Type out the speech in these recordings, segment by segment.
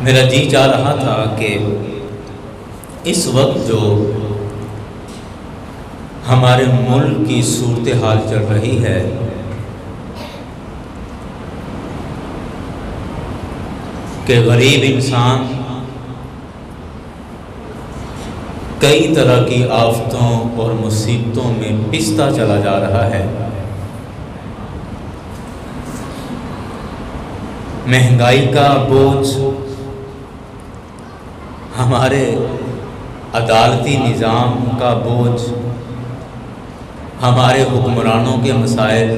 میرا جی چاہ رہا تھا کہ اس وقت جو ہمارے ملک کی صورتحال چل رہی ہے کہ غریب انسان کئی طرح کی آفتوں اور مصیبتوں میں پستا چلا جا رہا ہے، مہنگائی کا بوجھ، ہمارے عدالتی نظام کا بوجھ، ہمارے حکمرانوں کے مسائل،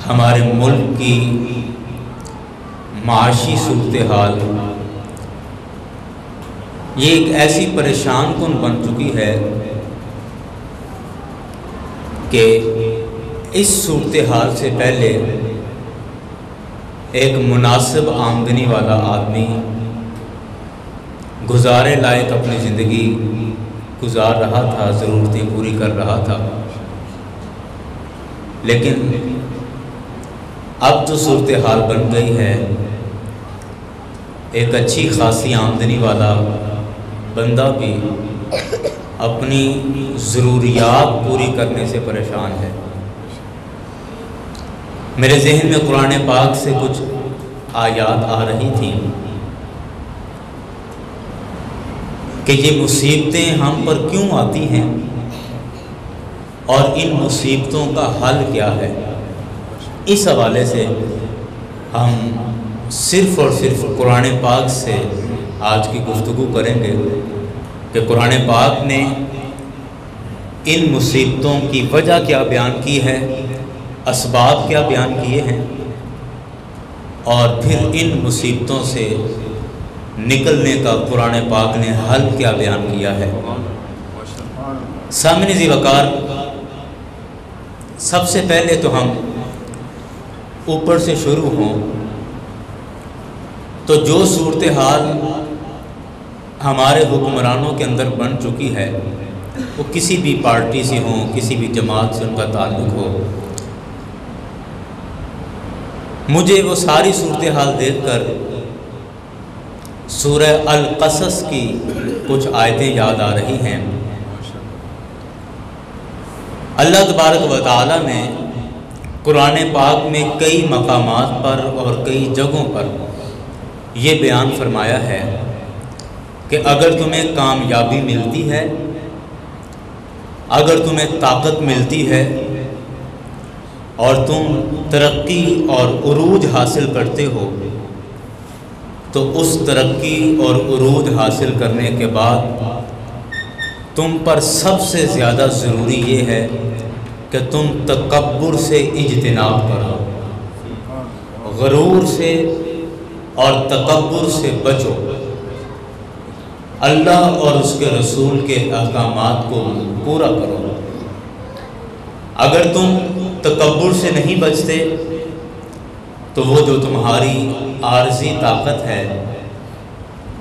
ہمارے ملک کی معاشی صورتحال، یہ ایک ایسی پریشان کن بن چکی ہے کہ اس صورتحال سے پہلے ایک مناسب آمدنی والا آدمی گزارے لائق اپنی زندگی گزار رہا تھا، ضرورتیں پوری کر رہا تھا، لیکن اب جو صورتحال بن گئی ہے، ایک اچھی خاصی آمدنی والا بندہ بھی اپنی ضروریات پوری کرنے سے پریشان ہے۔ میرے ذہن میں قرآن پاک سے کچھ آیات آ رہی تھیں کہ یہ مصیبتیں ہم پر کیوں آتی ہیں اور ان مصیبتوں کا حل کیا ہے۔ اس حوالے سے ہم صرف اور صرف قرآن پاک سے آج کی گفتگو کریں گے کہ قرآن پاک نے ان مصیبتوں کی وجہ کیا بیان کی ہے، اسباب کیا بیان کیے ہیں، اور پھر ان مصیبتوں سے نکلنے کا قرآن پاک نے حل کیا بیان کیا ہے۔ سامنے ذی وقار، سب سے پہلے تو ہم اوپر سے شروع ہوں تو جو صورتحال ہمارے حکمرانوں کے اندر بن چکی ہے، وہ کسی بھی پارٹی سے ہوں، کسی بھی جماعت سے ان کا تعلق ہو، مجھے وہ ساری صورتحال دیکھ کر سورہ القصص کی کچھ آیتیں یاد آ رہی ہیں۔ اللہ تبارک و تعالیٰ نے قرآن پاک میں کئی مقامات پر اور کئی جگہوں پر یہ بیان فرمایا ہے کہ اگر تمہیں کامیابی ملتی ہے، اگر تمہیں طاقت ملتی ہے اور تم ترقی اور عروج حاصل کرتے ہو، تو اس ترقی اور عروج حاصل کرنے کے بعد تم پر سب سے زیادہ ضروری یہ ہے کہ تم تکبر سے اجتناب کرو، غرور سے اور تکبر سے بچو، اللہ اور اس کے رسول کے احکامات کو پورا کرو۔ اگر تم تکبر سے نہیں بچتے تو وہ جو تمہاری عارضی طاقت ہے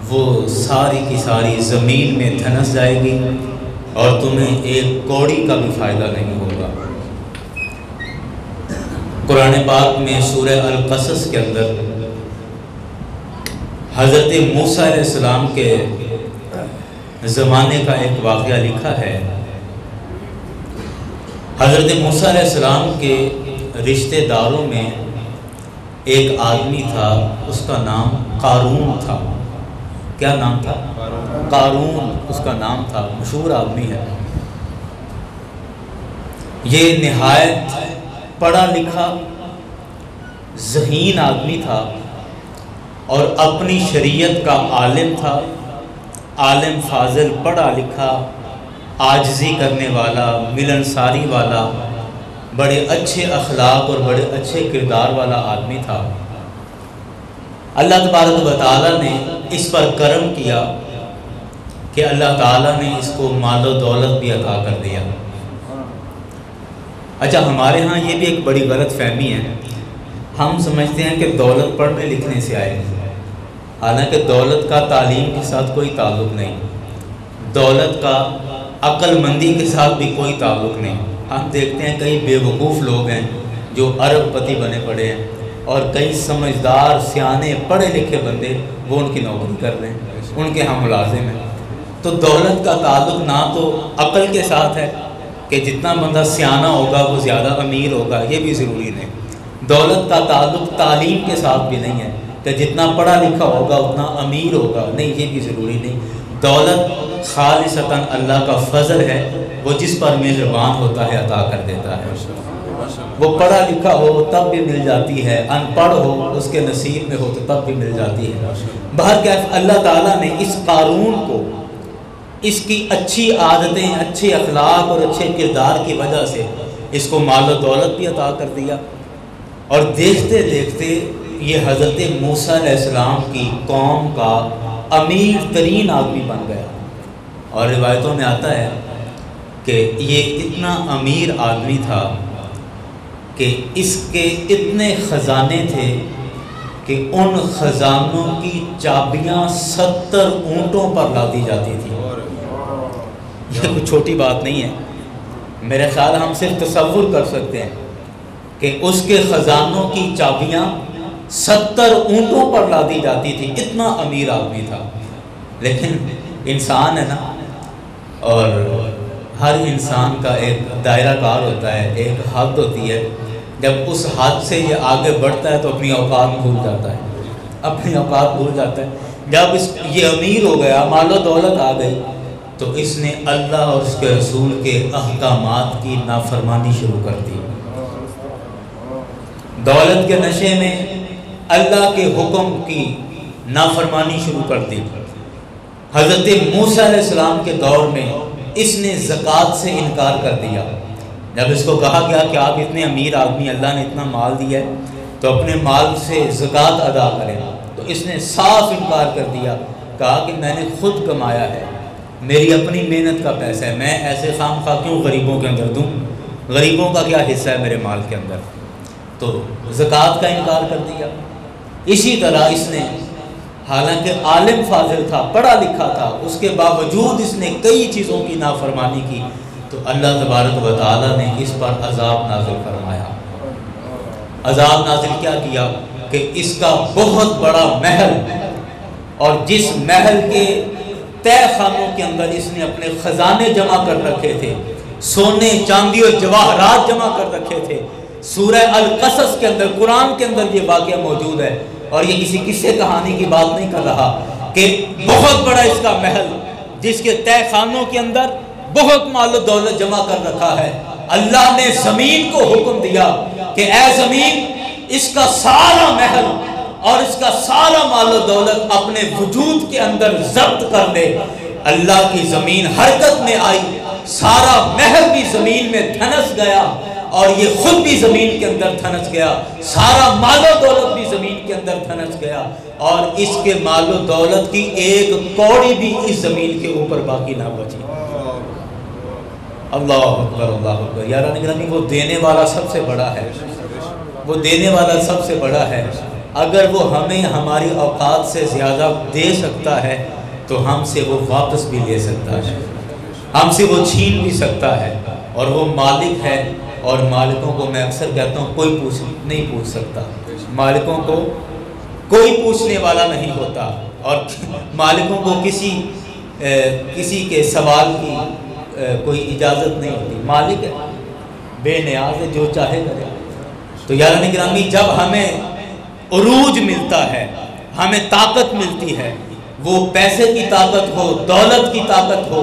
وہ ساری کی ساری زمین میں دھنس جائے گی اور تمہیں ایک کوڑی کا بھی فائدہ نہیں ہوگا۔ قرآن پاک میں سورہ القصص کے اندر حضرت موسیٰ علیہ السلام کے زمانے کا ایک واقعہ لکھا ہے۔ حضرت موسیٰ علیہ السلام کے رشتہ داروں میں ایک آدمی تھا، اس کا نام قارون تھا۔ کیا نام تھا؟ قارون اس کا نام تھا، مشہور آدمی ہے۔ یہ نہایت پڑھا لکھا ذہین آدمی تھا اور اپنی شریعت کا عالم تھا، عالم فاضل، پڑھا لکھا، عاجزی کرنے والا، ملنساری والا، بڑے اچھے اخلاق اور بڑے اچھے کردار والا آدمی تھا۔ اللہ تبارک و تعالیٰ نے اس پر کرم کیا کہ اللہ تعالیٰ نے اس کو مال و دولت بھی عطا کر دیا۔ اچھا، ہمارے ہاں یہ بھی ایک بڑی غلط فہمی ہے، ہم سمجھتے ہیں کہ دولت پڑھنے لکھنے سے آئے، حالانکہ دولت کا تعلیم کے ساتھ کوئی تعلق نہیں، دولت کا عقل مندی کے ساتھ بھی کوئی تعلق نہیں۔ ہم دیکھتے ہیں کئی بے وقوف لوگ ہیں جو ارب پتی بنے پڑے ہیں اور کئی سمجھدار سیانے پڑھے لکھے بندے وہ ان کی نوکری کر رہے ہیں، ان کے ہم ملازم ہیں۔ تو دولت کا تعلق نہ تو عقل کے ساتھ ہے کہ جتنا بندہ سیانہ ہوگا وہ زیادہ امیر ہوگا، یہ بھی ضروری نہیں۔ دولت کا تعلق تعلیم کے ساتھ بھی نہیں ہے کہ جتنا پڑھا لکھا ہوگا اتنا امیر ہوگا، نہیں، یہ بھی ضروری نہیں۔ دولت خالصتاً اللہ کا فضل ہے، وہ جس پر مہربان ہوتا ہے عطا کر دیتا ہے۔ وہ پڑھا لکھا ہو تب بھی مل جاتی ہے، ان پڑھ ہو اس کے نصیب میں ہو تو تب بھی مل جاتی ہے۔ بہرکیف اللہ تعالیٰ نے اس قارون کو اس کی اچھی عادتیں، اچھے اخلاق اور اچھے کردار کی وجہ سے اس کو مال و دولت بھی عطا کر دیا، اور دیکھتے دیکھتے یہ حضرت موسیٰ علیہ السلام کی قوم کا امیر ترین آدمی بن گیا۔ اور روایتوں میں آتا ہے کہ یہ اتنا امیر آدمی تھا کہ اس کے اتنے خزانے تھے کہ ان خزانوں کی چابیاں 70 اونٹوں پر لادی جاتی تھی۔ یہ کوئی چھوٹی بات نہیں ہے، میرے خیال ہم صرف تصور کر سکتے ہیں کہ اس کے خزانوں کی چابیاں 70 اونٹوں پر لادی جاتی تھی، اتنا امیر آدمی تھا۔ لیکن انسان ہے نا، اور ہر انسان کا ایک دائرہ کار ہوتا ہے، ایک حد ہوتی ہے، جب اس حد سے یہ آگے بڑھتا ہے تو اپنی اوقات بھول جاتا ہے، اپنی اوقات بھول جاتا ہے۔ جب یہ امیر ہو گیا، مال و دولت آ گئی، تو اس نے اللہ اور اس کے رسول کے احکامات کی نافرمانی شروع کر دی۔ دولت کے نشے میں اللہ کے حکم کی نافرمانی شروع کر دی۔ حضرت موسیٰ علیہ السلام کے دور میں اس نے زکوٰۃ سے انکار کر دیا۔ جب اس کو کہا گیا کہ آپ اتنے امیر آدمی، اللہ نے اتنا مال دیا ہے تو اپنے مال سے زکوٰۃ ادا کریں، تو اس نے صاف انکار کر دیا، کہا کہ میں نے خود کمایا ہے، میری اپنی محنت کا پیسہ ہے، میں ایسے خام خواہ کیوں غریبوں کے اندر دوں، غریبوں کا کیا حصہ ہے میرے مال کے اندر۔ تو زکوٰۃ کا انکار کر دیا۔ اسی طرح اس نے، حالانکہ عالم فاضل تھا، پڑھا لکھا تھا، اس کے باوجود اس نے کئی چیزوں کی نافرمانی کی، تو اللہ تبارک و تعالیٰ نے اس پر عذاب نازل فرمایا۔ عذاب نازل کیا کیا کہ اس کا بہت بڑا محل، اور جس محل کے تہ خانوں کے اندر اس نے اپنے خزانے جمع کر رکھے تھے، سونے چاندی اور جواہرات جمع کر رکھے تھے، سورہ القصص کے اندر، قرآن کے اندر یہ واقعہ موجود ہے، اور یہ کسی قصے کہانی کی بات نہیں کر رہا، کہ بہت بڑا اس کا محل جس کے تہ خانوں کے اندر بہت مال و دولت جمع کر رکھا ہے۔ اللہ نے زمین کو حکم دیا کہ اے زمین، اس کا سارا محل اور اس کا سارا مال و دولت اپنے وجود کے اندر ضبط کر لے۔ اللہ کی زمین حرکت میں آئی، سارا محل بھی زمین میں دھنس گیا، اور یہ خود بھی زمین کے اندر دھنس گیا، سارا مال و دولت بھی زمین کے اندر دھنس گیا، اور اس کے مال و دولت کی ایک کوڑی بھی اس زمین کے اوپر باقی نہ بچی۔ اللہ اکبر، اللہ اکبر۔ یاران گرامی، وہ دینے والا سب سے بڑا ہے، وہ دینے والا سب سے بڑا ہے۔ اگر وہ ہمیں ہماری اوقات سے زیادہ دے سکتا ہے تو ہم سے وہ واپس بھی لے سکتا ہے، ہم سے وہ چھین بھی سکتا ہے، اور وہ مالک ہے۔ اور مالکوں کو میں اکثر کہتا ہوں کوئی نہیں پوچھ سکتا، مالکوں کو کوئی پوچھنے والا نہیں ہوتا، اور مالکوں کو کسی کے سوال کی کوئی اجازت نہیں ہوتی۔ مالک ہے، بے نیاز ہے، جو چاہے کرے۔ تو یاران گرامی، جب ہمیں عروج ملتا ہے، ہمیں طاقت ملتی ہے، وہ پیسے کی طاقت ہو، دولت کی طاقت ہو،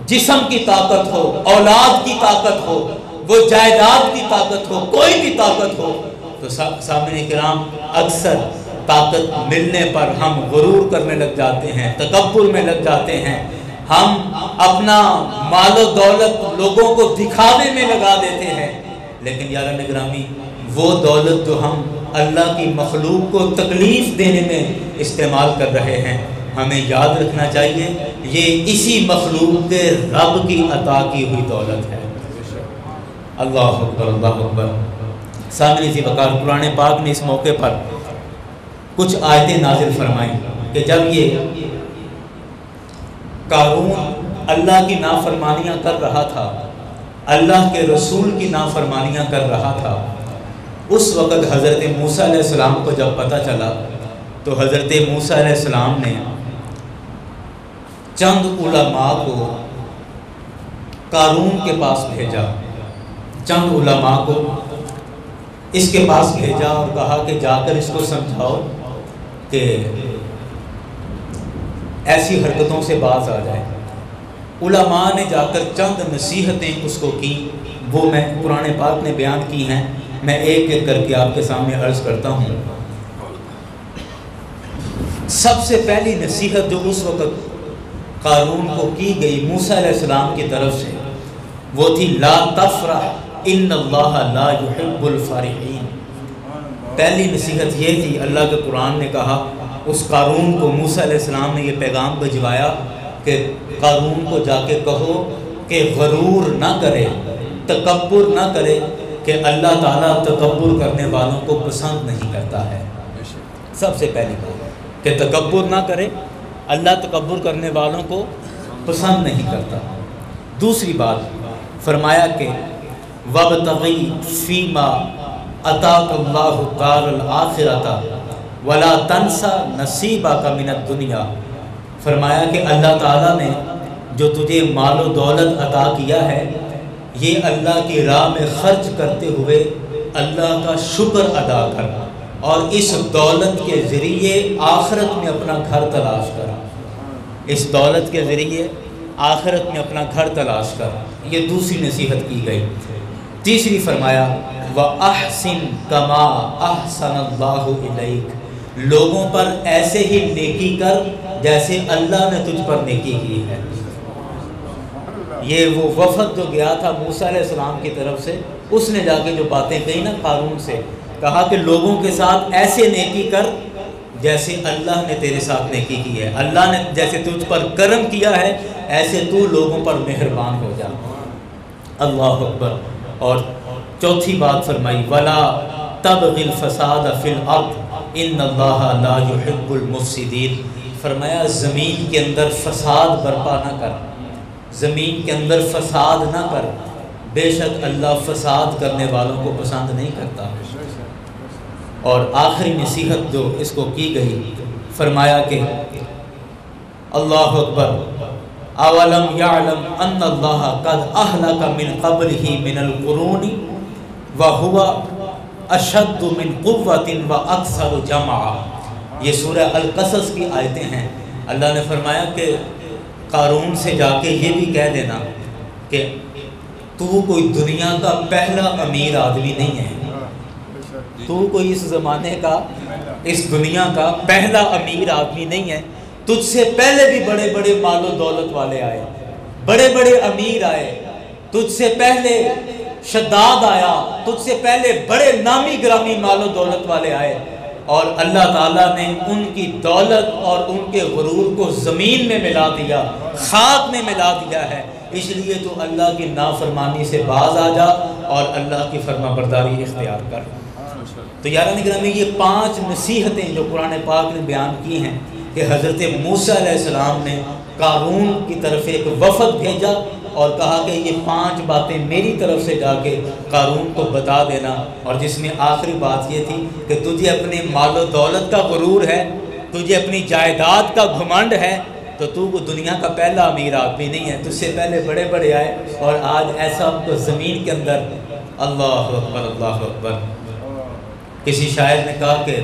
جسم کی طاقت ہو، اولاد کی طاقت ہو، وہ جائیداد کی طاقت ہو، کوئی بھی طاقت ہو، تو سامعین کرام، اکثر طاقت ملنے پر ہم غرور کرنے لگ جاتے ہیں، تکبر میں لگ جاتے ہیں، ہم اپنا مال و دولت لوگوں کو دکھانے میں لگا دیتے ہیں۔ لیکن یاران گرامی، وہ دولت جو ہم اللہ کی مخلوق کو تکلیف دینے میں استعمال کر رہے ہیں، ہمیں یاد رکھنا چاہیے یہ اسی مخلوق کے رب کی عطا کی ہوئی دولت ہے۔ اللہ اکبر، اللہ اکبر۔ سامعین ذی وقار، قرآن پاک نے اس موقع پر کچھ آیتیں نازل فرمائیں کہ جب یہ قارون اللہ کی نافرمانیاں کر رہا تھا، اللہ کے رسول کی نافرمانیاں کر رہا تھا، اس وقت حضرت موسیٰ علیہ السلام کو جب پتہ چلا تو حضرت موسیٰ علیہ السلام نے چند علماء کو قارون کے پاس بھیجا، چند علماء کو اس کے پاس بھیجا اور کہا کہ جا کر اس کو سمجھاؤ کہ ایسی حرکتوں سے باز آ جائے۔ علماء نے جا کر چند نصیحتیں اس کو کی، وہ میں قرآن پاک نے بیان کی ہیں، میں ایک ایک کر کے آپ کے سامنے عرض کرتا ہوں۔ سب سے پہلی نصیحت جو اس وقت قارون کو کی گئی موسیٰ علیہ السلام کی طرف سے وہ تھی لا تفرح ان اللہ لا يحب الفرحین۔ پہلی نصیحت یہ تھی، اللہ کے قرآن نے کہا اس قارون کو موسیٰ علیہ السلام نے یہ پیغام بھجوایا کہ قارون کو جا کے کہو کہ غرور نہ کرے، تکبر نہ کرے، کہ اللہ تعالیٰ تکبر کرنے والوں کو پسند نہیں کرتا ہے۔ سب سے پہلی بات کہ تکبر نہ کرے، اللہ تکبر کرنے والوں کو پسند نہیں کرتا۔ دوسری بات فرمایا کہ وَابْتَغِي فِيمَا أَتَاكَ اللَّهُ الدَّارَ الْآخِرَةَ وَلَا تَنْسَ نَصِيبَكَ مِنَ الدُّنْيَا۔ فرمایا کہ اللہ تعالیٰ نے جو تجھے مال و دولت عطا کیا ہے، یہ اللہ کی راہ میں خرچ کرتے ہوئے اللہ کا شکر ادا کر، اور اس دولت کے ذریعے آخرت میں اپنا گھر تلاش کر، اس دولت کے ذریعے آخرت میں اپنا گھر تلاش کر۔ یہ دوسری نصیحت کی گئی۔ تیسری فرمایا وَأَحْسِن كَمَا أَحْسَنَ اللَّهُ إِلَيْكَ، لوگوں پر ایسے ہی نیکی کر جیسے اللہ نے تجھ پر نیکی کی ہے۔ یہ وہ وفد جو گیا تھا موسیٰ علیہ السلام کی طرف سے، اس نے جا کے جو باتیں کہی نا قارون سے، کہا کہ لوگوں کے ساتھ ایسے نیکی کر جیسے اللہ نے تیرے ساتھ نیکی کی ہے، اللہ نے جیسے تجھ پر کرم کیا ہے ایسے تو لوگوں پر مہربان ہو جا۔ اللہ اکبر۔ اور چوتھی بات فرمائی وَلَا تَبْغِ الْفَسَادَ فِي الْأَرْضِ إِنَّ اللَّهَ لَا يُحِبُّ الْمُفْسِدِينَ۔ فرمایا زمین کے اندر فساد برپا نہ کر، زمین کے اندر فساد نہ کر، بے شک اللہ فساد کرنے والوں کو پسند نہیں کرتا۔ اور آخری نصیحت جو اس کو کی گئی، فرمایا کہ اللہ اکبر اولم یعلم ان اللہ قد اہلک من قبلہ من القرون وہو اشد من قوۃ واکثر جمعا۔ یہ سورہ القصص کی آیتیں ہیں۔ اللہ نے فرمایا کہ قارون سے جا کے یہ بھی کہہ دینا کہ تو کوئی دنیا کا پہلا امیر آدمی نہیں ہے، تو کوئی اس زمانے کا، اس دنیا کا پہلا امیر آدمی نہیں ہے، تجھ سے پہلے بھی بڑے بڑے مال و دولت والے آئے، بڑے بڑے امیر آئے، تجھ سے پہلے شداد آیا، تجھ سے پہلے بڑے نامی گرامی مال و دولت والے آئے، اور اللہ تعالیٰ نے ان کی دولت اور ان کے غرور کو زمین میں ملا دیا، خاک میں ملا دیا ہے۔ اس لیے تو اللہ کی نافرمانی سے باز آ جا اور اللہ کی فرما برداری اختیار کر۔ تو یاران گرامی، یہ 5 نصیحتیں جو قرآن پاک نے بیان کی ہیں کہ حضرت موسیٰ علیہ السلام نے قارون کی طرف ایک وفد بھیجا اور کہا کہ یہ 5 باتیں میری طرف سے جا کے قارون کو بتا دینا، اور جس میں آخری بات یہ تھی کہ تجھے اپنے مال و دولت کا غرور ہے، تجھے اپنی جائیداد کا گھمنڈ ہے، تو وہ دنیا کا پہلا امیر آدمی نہیں ہے، تجھ سے پہلے بڑے بڑے آئے، اور آج ایسا تو زمین کے اندر۔ اللہ اکبر، اللہ اکبر۔ کسی شاعر نے کہا کہ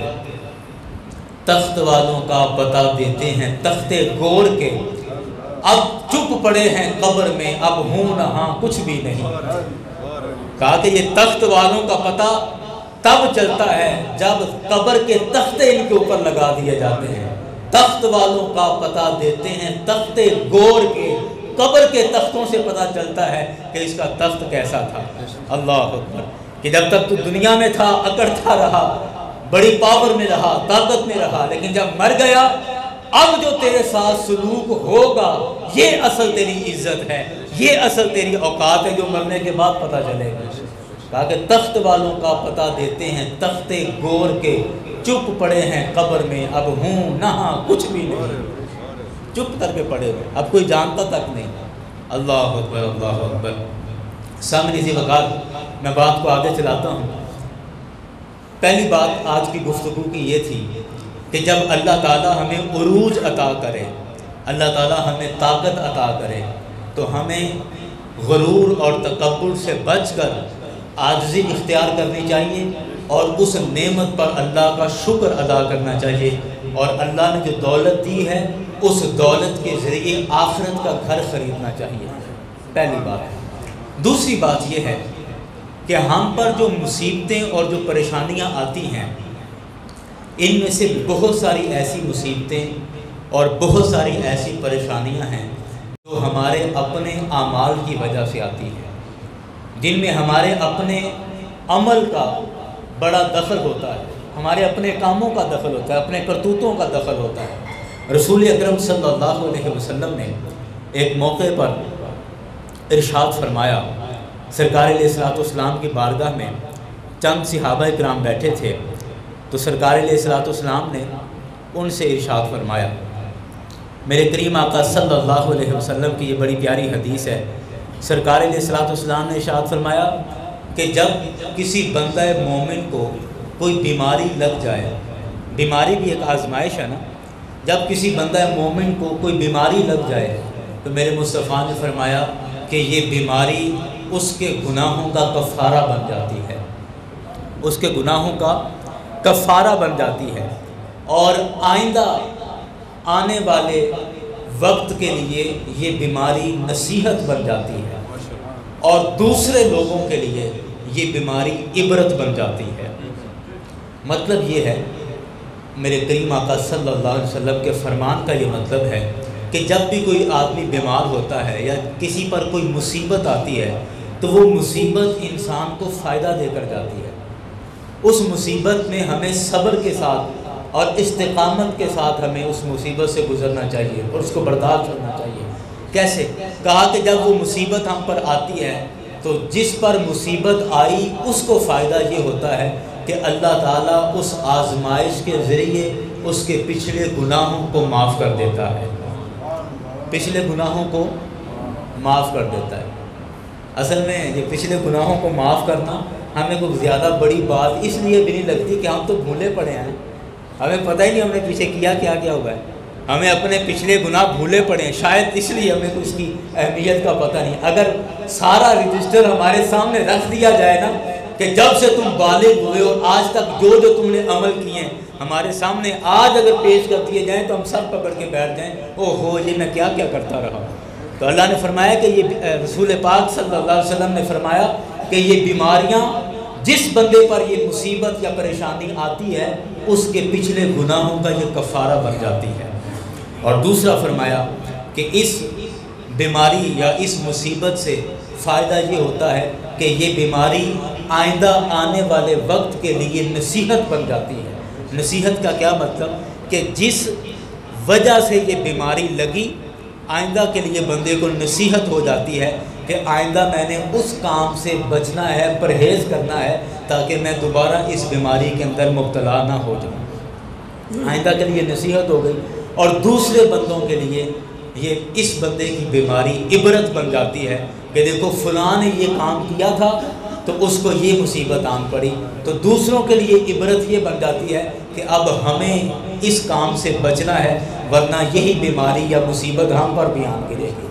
تخت والوں کا بتا دیتے ہیں تختے گور کے، اب چپ پڑے ہیں قبر میں، اب ہوں نہ ہاں کچھ بھی نہیں۔ کہا کہ یہ تخت والوں کا پتہ تب چلتا ہے جب قبر کے تختے ان کے اوپر لگا دیے جاتے ہیں۔ تخت والوں کا پتہ دیتے ہیں تختے گور کے، قبر کے تختوں سے پتہ چلتا ہے کہ اس کا تخت کیسا تھا۔ اللہ اکبر۔ کہ جب تک تو دنیا میں تھا اکڑتا رہا، بڑی پاور میں رہا، طاقت میں رہا، لیکن جب مر گیا اب جو تیرے ساتھ سلوک ہوگا یہ اصل تیری عزت ہے، یہ اصل تیری اوقات ہے، جو مرنے کے بعد پتہ چلے گا۔ کہا کہ تخت والوں کا پتہ دیتے ہیں تختے گور کے، چپ پڑے ہیں قبر میں، اب ہوں نہ ہاں کچھ بھی نہیں، چپ کر کے پڑے ہوئے، اب کوئی جانتا تک نہیں۔ اللہ اکبر، اللہ اکبر۔ سامنے اسی وقت میں بات کو آگے چلاتا ہوں۔ پہلی بات آج کی گفتگو کی یہ تھی کہ جب اللہ تعالیٰ ہمیں عروج عطا کرے، اللہ تعالیٰ ہمیں طاقت عطا کرے، تو ہمیں غرور اور تکبر سے بچ کر عاجزی اختیار کرنی چاہیے اور اس نعمت پر اللہ کا شکر ادا کرنا چاہیے، اور اللہ نے جو دولت دی ہے اس دولت کے ذریعے آخرت کا گھر خریدنا چاہیے، پہلی بات۔ دوسری بات یہ ہے کہ ہم پر جو مصیبتیں اور جو پریشانیاں آتی ہیں، ان میں سے بہت ساری ایسی مصیبتیں اور بہت ساری ایسی پریشانیاں ہیں جو ہمارے اپنے اعمال کی وجہ سے آتی ہیں، جن میں ہمارے اپنے عمل کا بڑا دخل ہوتا ہے، ہمارے اپنے کاموں کا دخل ہوتا ہے، اپنے کرتوتوں کا دخل ہوتا ہے۔ رسول اکرم صلی اللہ علیہ وسلم نے ایک موقع پر ارشاد فرمایا، سرکار علیہ الصلوۃ والسلام کی بارگاہ میں چند صحابہ کرام بیٹھے تھے، تو سرکار علیہ الصلوۃ والسلام نے ان سے ارشاد فرمایا، میرے کریم آقا صلی اللہ علیہ وسلم کی یہ بڑی پیاری حدیث ہے، سرکار علیہ الصلوۃ والسلام نے ارشاد فرمایا کہ جب کسی بندہ مومن کو کوئی بیماری لگ جائے، بیماری بھی ایک آزمائش ہے نا، جب کسی بندہ مومن کو کوئی بیماری لگ جائے تو میرے مصطفیٰ نے فرمایا کہ یہ بیماری اس کے گناہوں کا کفارہ بن جاتی ہے، اس کے گناہوں کا کفارہ بن جاتی ہے، اور آئندہ آنے والے وقت کے لیے یہ بیماری نصیحت بن جاتی ہے، اور دوسرے لوگوں کے لیے یہ بیماری عبرت بن جاتی ہے۔ مطلب یہ ہے، میرے کریم آقا صلی اللہ علیہ وسلم کے فرمان کا یہ مطلب ہے کہ جب بھی کوئی آدمی بیمار ہوتا ہے یا کسی پر کوئی مصیبت آتی ہے تو وہ مصیبت انسان کو فائدہ دے کر جاتی ہے۔ اس مصیبت میں ہمیں صبر کے ساتھ اور استقامت کے ساتھ ہمیں اس مصیبت سے گزرنا چاہیے اور اس کو برداشت کرنا چاہیے۔ کیسے؟ کہا کہ جب وہ مصیبت ہم پر آتی ہے تو جس پر مصیبت آئی اس کو فائدہ یہ ہوتا ہے کہ اللہ تعالیٰ اس آزمائش کے ذریعے اس کے پچھلے گناہوں کو معاف کر دیتا ہے، پچھلے گناہوں کو معاف کر دیتا ہے۔ اصل میں یہ پچھلے گناہوں کو معاف کرنا ہمیں کوئی زیادہ بڑی بات اس لیے بھی نہیں لگتی کہ ہم تو بھولے پڑے ہیں، ہمیں پتہ ہی نہیں ہم نے پیچھے کیا ہوا ہے، ہمیں اپنے پچھلے گناہ بھولے پڑے ہیں، شاید اس لیے ہمیں اس کی اہمیت کا پتہ نہیں۔ اگر سارا رجسٹر ہمارے سامنے رکھ دیا جائے نا کہ جب سے تم بالغ ہوئے اور آج تک جو تم نے عمل کیے ہیں ہمارے سامنے آج اگر پیش کر دیے جائیں تو ہم سب پکڑ کے بیٹھ جائیں، او ہو یہ میں کیا کرتا رہا۔ تو اللہ نے فرمایا کہ یہ رسول پاک صلی اللہ علیہ وسلم نے فرمایا کہ یہ بیماریاں جس بندے پر یہ مصیبت یا پریشانی آتی ہے اس کے پچھلے گناہوں کا یہ کفارہ بن جاتی ہے۔ اور دوسرا فرمایا کہ اس بیماری یا اس مصیبت سے فائدہ یہ ہوتا ہے کہ یہ بیماری آئندہ آنے والے وقت کے لیے نصیحت بن جاتی ہے۔ نصیحت کا کیا مطلب؟ کہ جس وجہ سے یہ بیماری لگی آئندہ کے لیے بندے کو نصیحت ہو جاتی ہے کہ آئندہ میں نے اس کام سے بچنا ہے، پرہیز کرنا ہے تاکہ میں دوبارہ اس بیماری کے اندر مبتلا نہ ہو جاؤں۔ آئندہ کے لیے نصیحت ہو گئی، اور دوسرے بندوں کے لیے یہ اس بندے کی بیماری عبرت بن جاتی ہے کہ دیکھو فلاں نے یہ کام کیا تھا تو اس کو یہ مصیبت آن پڑی، تو دوسروں کے لیے عبرت یہ بن جاتی ہے کہ اب ہمیں اس کام سے بچنا ہے ورنہ یہی بیماری یا مصیبت ہم پر بھی آن گرے گی۔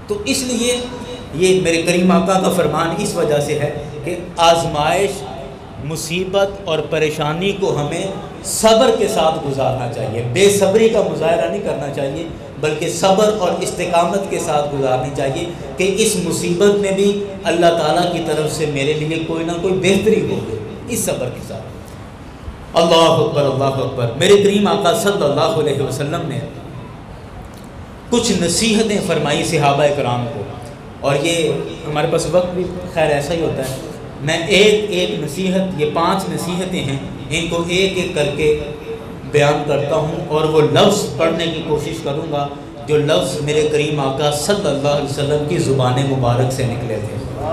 تو اس لیے یہ میرے کریم آقا کا فرمان اس وجہ سے ہے کہ آزمائش، مصیبت اور پریشانی کو ہمیں صبر کے ساتھ گزارنا چاہیے، بے صبری کا مظاہرہ نہیں کرنا چاہیے بلکہ صبر اور استقامت کے ساتھ گزارنی چاہیے کہ اس مصیبت میں بھی اللہ تعالیٰ کی طرف سے میرے لیے کوئی نہ کوئی بہتری ہوگی، اس صبر کے ساتھ۔ اللہ اکبر، اللہ اکبر۔ میرے کریم آقا صلی اللہ علیہ وسلم نے کچھ نصیحتیں فرمائی صحابہ کرام کو، اور یہ ہمارے پاس وقت بھی خیر ایسا ہی ہوتا ہے، میں ایک نصیحت، یہ 5 نصیحتیں ہیں، ان کو ایک ایک کر کے بیان کرتا ہوں اور وہ لفظ پڑھنے کی کوشش کروں گا جو لفظ میرے کریم آقا صلی اللہ علیہ وسلم کی زبان مبارک سے نکلے تھے،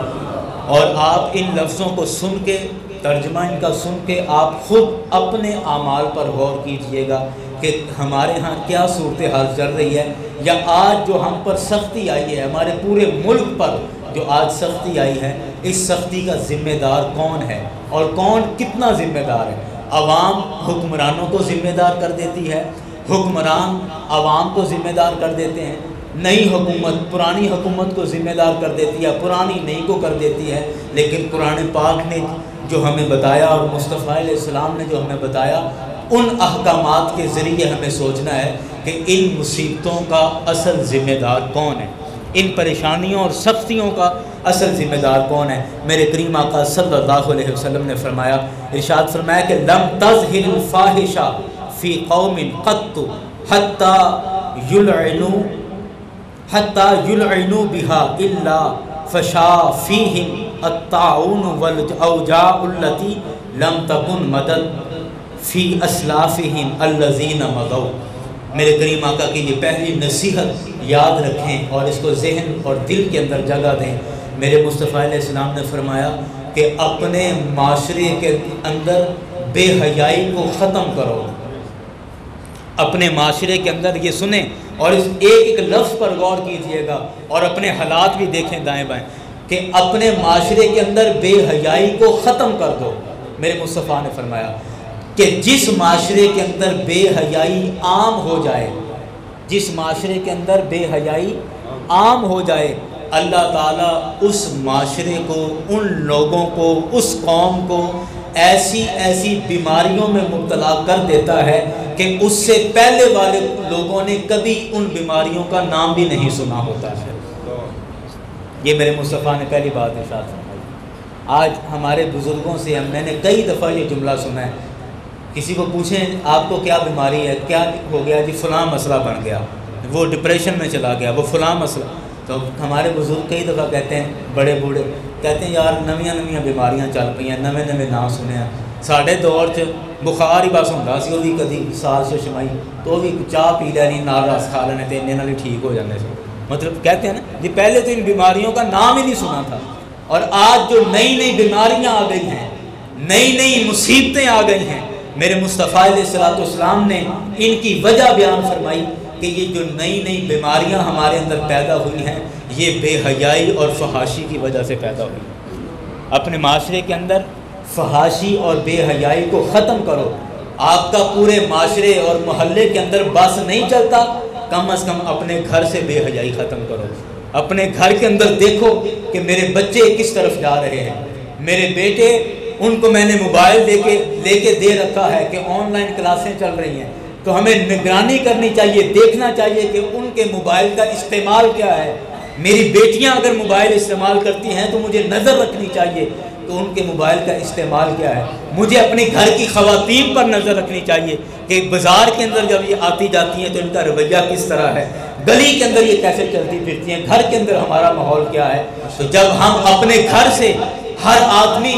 اور آپ ان لفظوں کو سن کے، ترجمہ ان کا سن کے آپ خود اپنے اعمال پر غور کیجئے گا کہ ہمارے ہاں کیا صورتحال چل رہی ہے، یا آج جو ہم پر سختی آئی ہے، ہمارے پورے ملک پر جو آج سختی آئی ہے، اس سختی کا ذمہ دار کون ہے اور کون کتنا ذمہ دار ہے؟ عوام حکمرانوں کو ذمہ دار کر دیتی ہے، حکمران عوام کو ذمہ دار کر دیتے ہیں، نئی حکومت پرانی حکومت کو ذمہ دار کر دیتی ہے، پرانی نئی کو کر دیتی ہے۔ لیکن قرآن پاک نے جو ہمیں بتایا اور مصطفیٰ علیہ السلام نے جو ہمیں بتایا، ان احکامات کے ذریعے ہمیں سوچنا ہے کہ ان مصیبتوں کا اصل ذمہ دار کون ہے، ان پریشانیوں اور سختیوں کا اصل ذمہ دار کون ہے۔ میرے کریم آقا صلی اللہ علیہ وسلم نے فرمایا، ارشاد فرمایا کہ لم تظہر الفاحشہ فی قوم قط حتی یلعنوا بہا الا فشا فیہم الطاعون والاوجاع التي لم تکن مدد فی اسلافہم الذین مضوا۔ میرے کریم آقا کی یہ پہلی نصیحت یاد رکھیں اور اس کو ذہن اور دل کے اندر جگہ دیں۔ میرے مصطفیٰ علیہ السلام نے فرمایا کہ اپنے معاشرے کے اندر بے حیائی کو ختم کرو۔ اپنے معاشرے کے اندر یہ سنیں اور اس ایک ایک لفظ پر غور کیجئے گا اور اپنے حالات بھی دیکھیں دائیں بائیں کہ اپنے معاشرے کے اندر بے حیائی کو ختم کر دو۔ میرے مصطفیٰ نے فرمایا کہ جس معاشرے کے اندر بے حیائی عام ہو جائے، جس معاشرے کے اندر بے حیائی عام ہو جائے، اللہ تعالیٰ اس معاشرے کو، ان لوگوں کو، اس قوم کو ایسی ایسی بیماریوں میں مبتلا کر دیتا ہے کہ اس سے پہلے والے لوگوں نے کبھی ان بیماریوں کا نام بھی نہیں سنا ہوتا ہے۔ یہ میرے مصطفیٰ نے پہلی بات ارشاد فرمائی۔ آج ہمارے بزرگوں سے میں نے کئی دفعہ یہ جملہ سنا ہے، کسی کو پوچھیں آپ کو کیا بیماری ہے، کیا ہو گیا؟ جی فلاں مسئلہ بن گیا، وہ ڈپریشن میں چلا گیا، وہ فلاں مسئلہ۔ تو ہمارے بزرگ کئی دفعہ کہتے ہیں، بڑے بوڑھے کہتے ہیں یار نویاں بیماریاں چل پئی ہیں، نویں نام سنے ہیں۔ ساڈے دور چ بخار ہی بس ہوندا سی، وہ بھی کدی سال شمائی تو وہ بھی چاہ پی لینی نال رس کھا لینے تے اننے نال ہی ٹھیک ہو جاندے سی۔ مطلب کہتے ہیں نا جی پہلے تو ان بیماریوں کا نام ہی نہیں سنا تھا، اور آج جو نئی نئی بیماریاں آ گئی ہیں، نئی نئی مصیبتیں آ گئی ہیں، میرے مصطفیٰ علیہ السلام نے ان کی وجہ بیان فرمائی کہ یہ جو نئی نئی بیماریاں ہمارے اندر پیدا ہوئی ہیں، یہ بے حیائی اور فحاشی کی وجہ سے پیدا ہوئی۔ اپنے معاشرے کے اندر فحاشی اور بے حیائی کو ختم کرو۔ آپ کا پورے معاشرے اور محلے کے اندر بس نہیں چلتا، کم از کم اپنے گھر سے بے حیائی ختم کرو۔ اپنے گھر کے اندر دیکھو کہ میرے بچے کس طرف جا رہے ہیں، میرے بیٹے، ان کو میں نے موبائل لے کے دے رکھا ہے کہ آن لائن کلاسیں چل رہی ہیں، تو ہمیں نگرانی کرنی چاہیے، دیکھنا چاہیے کہ ان کے موبائل کا استعمال کیا ہے۔ میری بیٹیاں اگر موبائل استعمال کرتی ہیں تو مجھے نظر رکھنی چاہیے کہ ان کے موبائل کا استعمال کیا ہے۔ مجھے اپنے گھر کی خواتین پر نظر رکھنی چاہیے کہ بازار کے اندر جب یہ آتی جاتی ہیں تو ان کا رویہ کس طرح ہے، گلی کے اندر یہ کیسے چلتی پھرتی ہیں، گھر کے اندر ہمارا ماحول کیا ہے۔ تو جب ہم اپنے گھر سے، ہر آدمی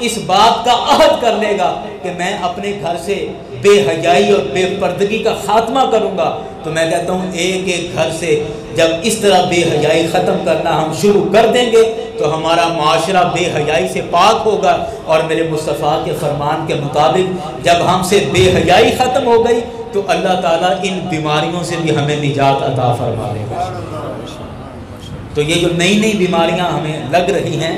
اس بات کا عہد کر لے گا کہ میں اپنے گھر سے بے حیائی اور بے پردگی کا خاتمہ کروں گا، تو میں کہتا ہوں ایک ایک گھر سے جب اس طرح بے حیائی ختم کرنا ہم شروع کر دیں گے تو ہمارا معاشرہ بے حیائی سے پاک ہوگا، اور میرے مصطفیٰ کے فرمان کے مطابق جب ہم سے بے حیائی ختم ہو گئی تو اللہ تعالیٰ ان بیماریوں سے بھی ہمیں نجات عطا فرما دے گا۔ تو یہ جو نئی نئی بیماریاں ہمیں لگ رہی ہیں،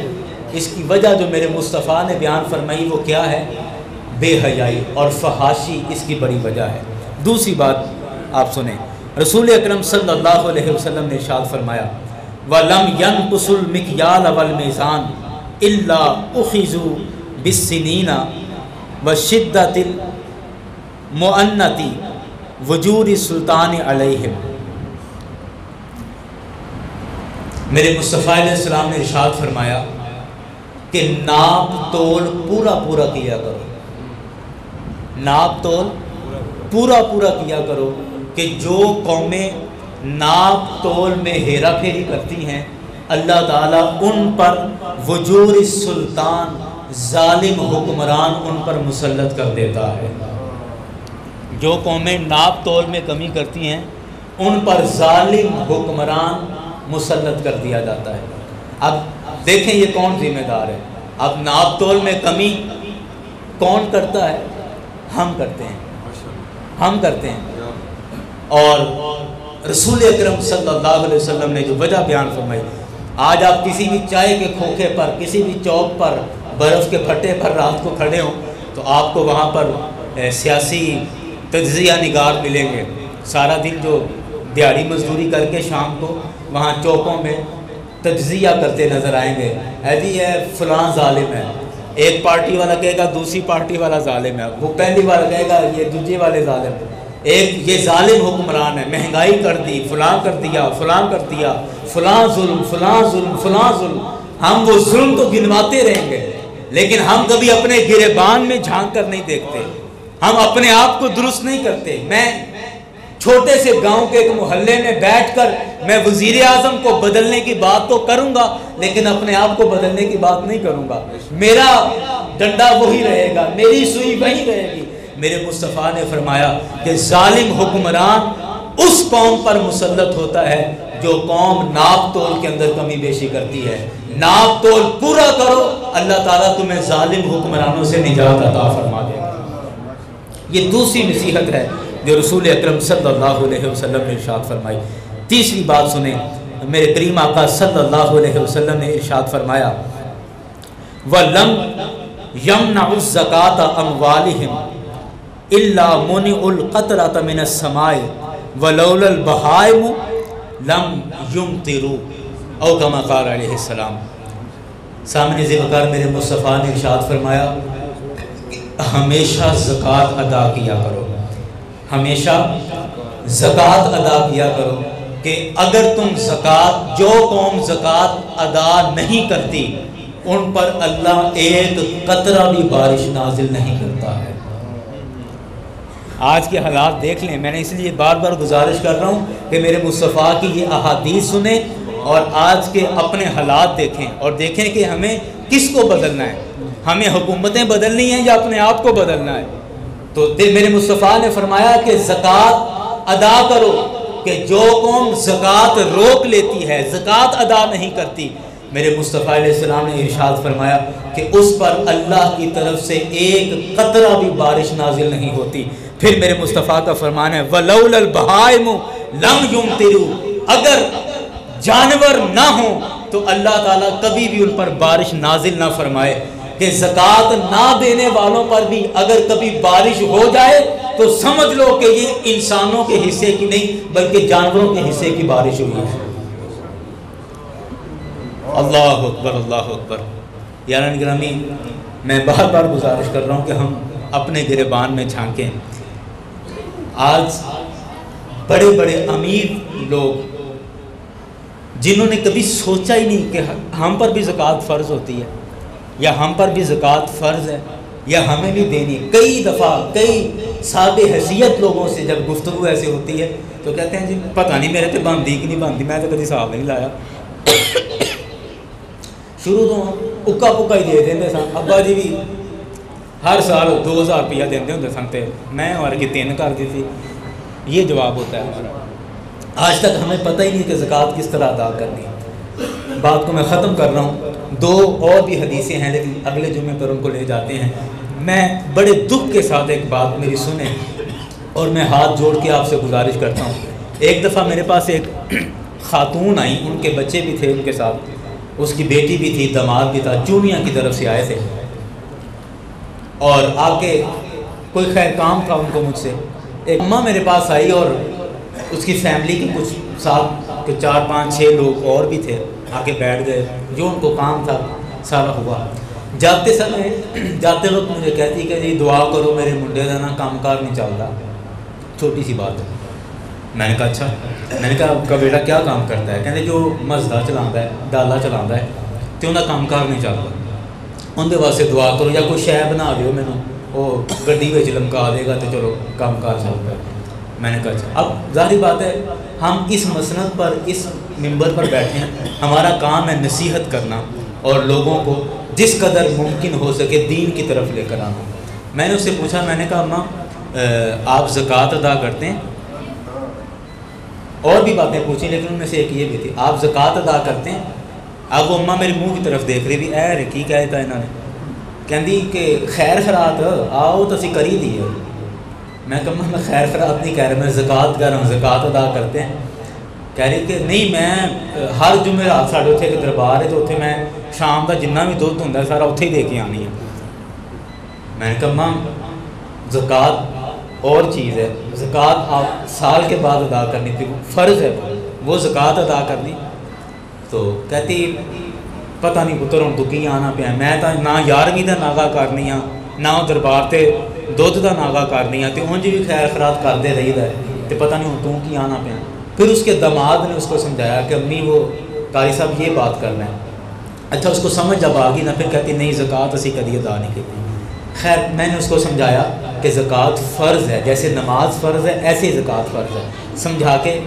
اس کی وجہ جو میرے مصطفیٰ نے بیان فرمائی وہ کیا ہے؟ بے حیائی اور فحاشی اس کی بڑی وجہ ہے۔ دوسری بات آپ سنیں، رسول اکرم صلی اللہ علیہ وسلم نے ارشاد فرمایا وَلَمْ يَنْقُصُ الْمِكْيَالَ وَالْمِيزَانَ إِلَّا أُخِذُوا بِالسِّنِينَ وَشِدَّةِ الْمُؤَنَّةِ وُجُورِ السُّلْطَانِ عَلَيْهِمْ۔ میرے مصطفیٰ علیہ السلام نے ارشاد فرمایا کہ ناپ تول پورا کیا کرو، ناپ تول پورا کیا کرو، کہ جو قومیں ناپ تول میں ہیرا پھیری کرتی ہیں اللہ تعالیٰ ان پر وجور السلطان، ظالم حکمران ان پر مسلط کر دیتا ہے۔ جو قومیں ناپ تول میں کمی کرتی ہیں ان پر ظالم حکمران مسلط کر دیا جاتا ہے۔ اب دیکھیں یہ کون ذمہ دار ہے؟ اب ناپ تول میں کمی کون کرتا ہے؟ ہم کرتے ہیں۔ اور رسول اکرم صلی اللہ علیہ وسلم نے جو وجہ بیان فرمائی، آج آپ کسی بھی چائے کے کھوکھے پر، کسی بھی چوک پر، برف کے پھٹے پر رات کو کھڑے ہوں تو آپ کو وہاں پر سیاسی تجزیہ نگار ملیں گے، سارا دن جو دیہڑی مزدوری کر کے شام کو وہاں چوکوں میں تجزیہ کرتے نظر آئیں گے، جی یہ فلاں ظالم ہے، ایک پارٹی والا کہے گا دوسری پارٹی والا ظالم ہے، وہ پہلی والا کہے گا یہ دوسری والے ظالم ہے، ایک یہ ظالم حکمران ہے، مہنگائی کر دی، فلاں کر دیا، فلاں کر دیا، فلاں ظلم، فلاں ظلم، فلاں ظلم۔ ہم وہ ظلم تو گنواتے رہیں گے، لیکن ہم کبھی اپنے گریبان میں جھانک کر نہیں دیکھتے، ہم اپنے آپ کو درست نہیں کرتے۔ میں چھوٹے سے گاؤں کے ایک محلے میں بیٹھ کر میں وزیر اعظم کو بدلنے کی بات تو کروں گا، لیکن اپنے آپ کو بدلنے کی بات نہیں کروں گا۔ میرا ڈنڈا وہی رہے گا، میری سوئی وہی رہے گی۔ میرے مصطفیٰ نے فرمایا کہ ظالم حکمران اس قوم پر مسلط ہوتا ہے جو قوم ناپ تول کے اندر کمی بیشی کرتی ہے۔ ناپ تول پورا کرو، اللہ تعالیٰ تمہیں ظالم حکمرانوں سے نجات عطا فرما دے گا۔ یہ دوسری نصیحت ہے جو رسول اکرم صلی اللہ علیہ وسلم نے ارشاد فرمائی۔ تیسری بات سنیں، میرے کریم آقا صلی اللہ علیہ وسلم نے ارشاد فرمایا وَلَمْ يَمْنَعُ الزَّكَاةَ أَمْوَالِهِمْ إِلَّا مُنِعُ الْقَطْرَةَ مِنَ السَّمَاءِ وَلَوْلَا الْبَهَائِمُ لَمْ يُمْطِرُوا او کما قال علیہ السلام۔ سامنے ذکر میرے مصطفیٰ نے ارشاد فرمایا ہمیشہ زکوٰۃ ادا کیا کرو، ہمیشہ زکوٰۃ ادا کیا کرو، کہ اگر تم زکوٰۃ، جو قوم زکوٰۃ ادا نہیں کرتی ان پر اللہ ایک قطرہ بھی بارش نازل نہیں کرتا ہے۔ آج کے حالات دیکھ لیں، میں نے اس لیے بار بار گزارش کر رہا ہوں کہ میرے مصطفیٰ کی یہ احادیث سنیں اور آج کے اپنے حالات دیکھیں اور دیکھیں کہ ہمیں کس کو بدلنا ہے، ہمیں حکومتیں بدلنی ہیں یا اپنے آپ کو بدلنا ہے۔ تو میرے مصطفیٰ نے فرمایا کہ زکوٰۃ ادا کرو، کہ جو قوم زکوٰۃ روک لیتی ہے، زکوٰۃ ادا نہیں کرتی، میرے مصطفیٰ علیہ السلام نے ارشاد فرمایا کہ اس پر اللہ کی طرف سے ایک قطرہ بھی بارش نازل نہیں ہوتی۔ پھر میرے مصطفیٰ کا فرمان ہے وَلَوْلَا الْبَهَائِمُ لَمْ يُمْطِرُوا، اگر جانور نہ ہوں تو اللہ تعالیٰ کبھی بھی ان پر بارش نازل نہ فرمائے، کہ زکوٰۃ نہ دینے والوں پر بھی اگر کبھی بارش ہو جائے تو سمجھ لو کہ یہ انسانوں کے حصے کی نہیں بلکہ جانوروں کے حصے کی بارش ہوئی ہے۔ اللہ اکبر، اللہ اکبر۔ یاران گرامی، میں بار بار گزارش کر رہا ہوں کہ ہم اپنے گریبان میں جھانکیں۔ آج بڑے بڑے امیر لوگ جنہوں نے کبھی سوچا ہی نہیں کہ ہم پر بھی زکوٰۃ فرض ہوتی ہے یا ہم پر بھی زکوٰۃ فرض ہے یا ہمیں بھی دینی ہے، کئی دفعہ کئی صاحب حیثیت لوگوں سے جب گفتگو ایسے ہوتی ہے تو کہتے ہیں جی پتہ نہیں میرے تو بندی کہ نہیں بندی، میں تو کبھی حساب نہیں لایا۔ شروع تو اکا پکا ہی دے دیں سن، ابا جی بھی ہر سال 2000 روپیہ دے ہوں سن تے میں اور کہ 3 کر دی تھی، یہ جواب ہوتا ہے ہمارا۔ آج تک ہمیں پتہ ہی نہیں کہ زکوٰۃ کس طرح ادا کرنی ہے۔ بات کو میں ختم کر رہا ہوں، 2 اور بھی حدیثیں ہیں لیکن اگلے جمعے پر ان کو لے جاتے ہیں۔ میں بڑے دکھ کے ساتھ ایک بات میری سنیں اور میں ہاتھ جوڑ کے آپ سے گزارش کرتا ہوں۔ ایک دفعہ میرے پاس ایک خاتون آئی، ان کے بچے بھی تھے ان کے ساتھ، اس کی بیٹی بھی تھی، داماد بھی تھا، چونیاں کی طرف سے آئے تھے اور آ کے کوئی خیر کام تھا ان کو مجھ سے۔ ایک اماں میرے پاس آئی اور اس کی فیملی کے کچھ ساتھ کہ 4 5 6 لوگ اور بھی تھے، آ کے بیٹھ گئے، جو ان کو کام تھا سارا ہوا۔ جاتے وقت مجھے کہتی کہ جی دعا کرو میرے منڈے کا نا کام کار نہیں چلتا، چھوٹی سی بات ہے۔ میں نے کہا اچھا، میں نے کہا آپ کا بیٹا کیا کام کرتا ہے؟ کہتے جو مزدہ چلاتا ہے، ڈالا چلاتا ہے تو انہیں کام کار نہیں چلتا، اندر واسطے دعا کرو یا کوئی شے بنا دیو مینوں، وہ گڈی وچ لمکا دے گا تو چلو کام کار چلتا ہے۔ میں نے کہا اچھا۔ اب ظاہری بات ہے ہم اس مسند پر، اس ممبر پر بیٹھے ہیں، ہمارا کام ہے نصیحت کرنا اور لوگوں کو جس قدر ممکن ہو سکے دین کی طرف لے کر آنا۔ میں نے اس سے پوچھا، میں نے کہا اماں آپ زکوٰۃ ادا کرتے ہیں؟ اور بھی باتیں پوچھی لیکن ان میں سے ایک یہ بھی تھی، آپ زکوٰۃ ادا کرتے ہیں؟ اب وہ اماں میرے منہ کی طرف دیکھ رہی بھی، اے رے کی کہہ دیتا انہوں نے، کہندی کہ خیر خیرات آؤ تو اسی کر ہی دی ہے۔ میں کہا میں خیر خیرات نہیں کہہ رہا، میں زکوٰۃ کہہ رہا ہوں، زکوٰۃ ادا کرتے ہیں؟ کہہ رہی کہ نہیں میں ہر جمعرات ساڈے اتنے ایک دربار ہے تو اتنے میں شام کا جنہ بھی دودھ ہوں سارا اتنے ہی دے کے آنی ہے۔ میں نے کہا ماں زکوٰۃ اور چیز ہے، زکوٰۃ آپ سال کے بعد ادا کرنی تھی، فرض ہے وہ زکوٰۃ ادا کرنی۔ تو کہتی پتہ نہیں پتر ہوں تو کی آنا پیا، میں تو نہ 11ویں کا ناغا کرنی ہاں نہ دربار سے دودھ کا ناغا کرنی ہاں، تو انج بھی خیر خرات کرتے رہیدا ہے، تو پتہ نہیں ہوں تو کی آنا پیا۔ پھر اس کے داماد نے اس کو سمجھایا کہ امی وہ قاری صاحب یہ بات کرنا ہے۔ اچھا اس کو سمجھ جب آ گئی نا، پھر کہتی نہیں زکوٰۃ اسی کدی ادا نہیں کی۔ خیر میں نے اس کو سمجھایا کہ زکوٰۃ فرض ہے، جیسے نماز فرض ہے ایسے ہی زکوٰۃ فرض ہے، سمجھا کے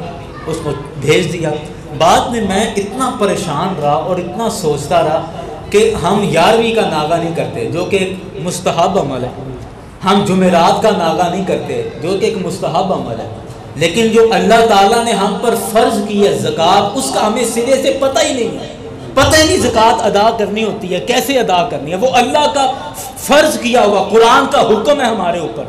اس کو بھیج دیا۔ بعد میں میں اتنا پریشان رہا اور اتنا سوچتا رہا کہ ہم 11ویں کا ناغا نہیں کرتے جو کہ ایک مستحب عمل ہے، ہم جمعرات کا ناغا نہیں کرتے جو کہ ایک مستحب عمل ہے، لیکن جو اللہ تعالیٰ نے ہم پر فرض کی ہے زکوٰۃ، اس کا ہمیں سرے سے پتہ ہی نہیں ہے، پتہ ہی نہیں زکوٰۃ ادا کرنی ہوتی ہے، کیسے ادا کرنی ہے۔ وہ اللہ کا فرض کیا ہوا قرآن کا حکم ہے ہمارے اوپر،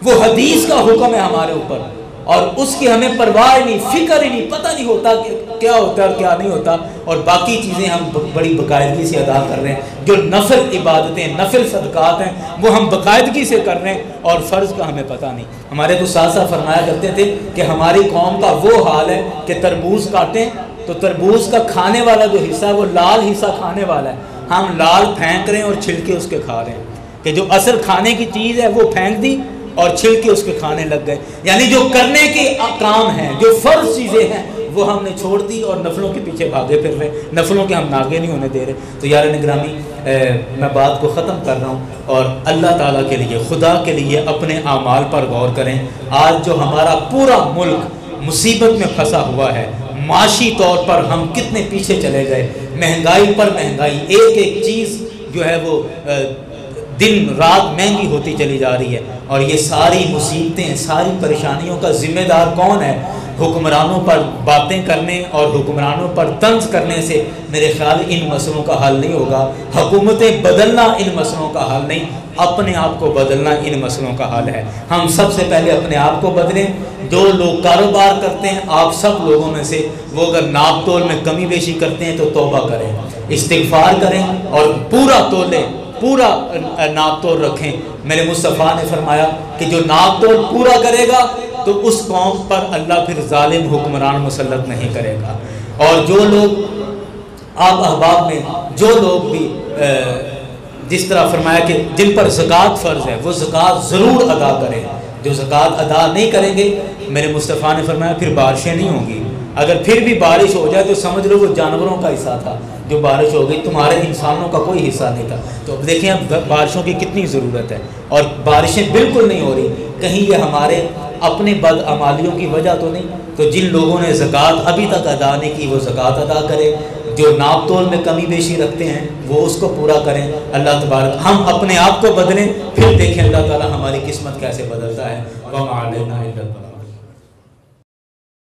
وہ حدیث کا حکم ہے ہمارے اوپر، اور اس کی ہمیں پرواہ نہیں، فکر ہی نہیں، پتہ نہیں ہوتا کہ کیا ہوتا ہے اور کیا نہیں ہوتا، اور باقی چیزیں ہم بڑی باقاعدگی سے ادا کر رہے ہیں۔ جو نفل عبادتیں نفل صدقات ہیں وہ ہم باقاعدگی سے کر رہے ہیں، اور فرض کا ہمیں پتہ نہیں۔ ہمارے تو ساتھ فرمایا کرتے تھے کہ ہماری قوم کا وہ حال ہے کہ تربوز کاٹیں تو تربوز کا کھانے والا جو حصہ ہے وہ لال حصہ کھانے والا ہے، ہم لال پھینک رہے ہیں اور چھلکے اس کے کھا رہے ہیں، کہ جو اصل کھانے کی چیز ہے وہ پھینک دی اور چھلکے اس کے کھانے لگ گئے۔ یعنی جو کرنے کے کام ہیں، جو فرض چیزیں ہیں وہ ہم نے چھوڑ دی اور نفلوں کے پیچھے بھاگے پھر رہے، نفلوں کے ہم ناگے نہیں ہونے دے رہے۔ تو یاران گرامی میں بات کو ختم کر رہا ہوں، اور اللہ تعالیٰ کے لیے خدا کے لیے اپنے اعمال پر غور کریں۔ آج جو ہمارا پورا ملک مصیبت میں پھنسا ہوا ہے، معاشی طور پر ہم کتنے پیچھے چلے گئے، مہنگائی پر مہنگائی، ایک ایک چیز جو ہے وہ دن رات مہنگی ہوتی چلی جا رہی ہے، اور یہ ساری مصیبتیں ساری پریشانیوں کا ذمہ دار کون ہے؟ حکمرانوں پر باتیں کرنے اور حکمرانوں پر طنز کرنے سے میرے خیال ان مسئلوں کا حل نہیں ہوگا۔ حکومتیں بدلنا ان مسئلوں کا حل نہیں، اپنے آپ کو بدلنا ان مسئلوں کا حل ہے۔ ہم سب سے پہلے اپنے آپ کو بدلیں۔ جو لوگ کاروبار کرتے ہیں آپ سب لوگوں میں سے، وہ اگر ناپ تول میں کمی بیشی کرتے ہیں تو توبہ کریں، استغفار کریں اور پورا تولیں، پورا ناپ تول رکھیں۔ میرے مصطفیٰ نے فرمایا کہ جو ناپ تول پورا کرے گا تو اس قوم پر اللہ پھر ظالم حکمران مسلط نہیں کرے گا۔ اور جو لوگ آپ احباب میں جو لوگ بھی جس طرح فرمایا کہ جن پر زکوٰۃ فرض ہے وہ زکوٰۃ ضرور ادا کریں، جو زکوٰۃ ادا نہیں کریں گے میرے مصطفیٰ نے فرمایا پھر بارشیں نہیں ہوں گی، اگر پھر بھی بارش ہو جائے تو سمجھ لو وہ جانوروں کا حصہ تھا، جو بارش ہو گئی تمہارے انسانوں کا کوئی حصہ نہیں تھا۔ تو اب دیکھیں اب بارشوں کی کتنی ضرورت ہے، اور بارشیں بالکل نہیں ہو رہی، کہیں یہ ہمارے اپنے بدعمالیوں کی وجہ تو نہیں؟ تو جن لوگوں نے زکوٰۃ ابھی تک ادا نہیں کی وہ زکوٰۃ ادا کریں، جو ناپ تول میں کمی بیشی رکھتے ہیں وہ اس کو پورا کریں۔ اللہ تبارک ہم اپنے آپ کو بدلیں، پھر دیکھیں اللہ تعالیٰ ہماری قسمت کیسے بدلتا ہے۔ وَمَا عَلَيْنَا إِلَّا الْبَلَاغُ۔